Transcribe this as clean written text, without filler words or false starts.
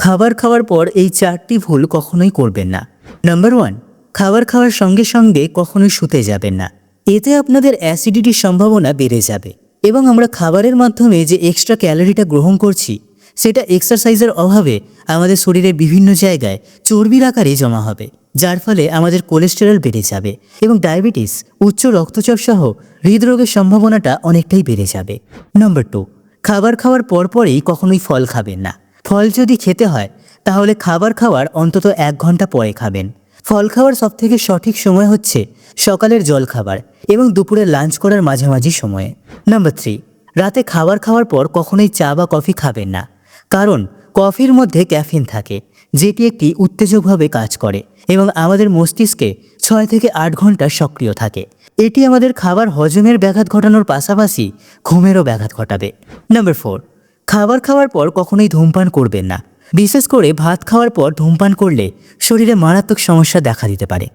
খাবার খাওয়ার পর এই 4টি ভুল কখনোই করবেন না। নাম্বার 1, খাবার খাওয়ার সঙ্গে সঙ্গে কখনোই শুতে যাবেন না। এতে আপনাদের অ্যাসিডিটির সম্ভাবনা বেড়ে যাবে এবং আমরা খাবারের মাধ্যমে যে এক্সট্রা ক্যালোরিটা গ্রহণ করছি সেটা এক্সারসাইজের অভাবে আমাদের শরীরের বিভিন্ন জায়গায় চর্বির আকারে জমা হবে, যার ফলে আমাদের কোলেস্টেরল বেড়ে যাবে এবং ডায়াবেটিস, উচ্চ রক্তচাপ সহ হৃদরোগের সম্ভাবনাটা অনেকটাই বেড়ে যাবে। নাম্বার 2, খাবার খাওয়ার পরপরই কখনোই ফল খাবেন না। ফল যদি খেতে হয় তাহলে খাবার খাওয়ার অন্তত 1 ঘন্টা পরে খাবেন। ফল খাওয়ার সবথেকে সঠিক সময় হচ্ছে সকালের জলখাবার এবং দুপুরে লাঞ্চ করার মাঝামাঝি সময়ে। নাম্বার 3, রাতে খাবার খাওয়ার পর কখনোই চা বা কফি খাবেন না, কারণ কফির মধ্যে ক্যাফিন থাকে, যেটি একটি উত্তেজকভাবে কাজ করে এবং আমাদের মস্তিষ্কে 6 থেকে 8 ঘন্টা সক্রিয় থাকে। এটি আমাদের খাবার হজমের ব্যাঘাত ঘটানোর পাশাপাশি ঘুমেরও ব্যাঘাত ঘটাবে। নাম্বার 4, খাবার খাওয়ার পর কখনোই ধূমপান করবেন না। বিশেষ করে ভাত খাওয়ার পর ধূমপান করলে শরীরে মারাত্মক সমস্যা দেখা দিতে পারে।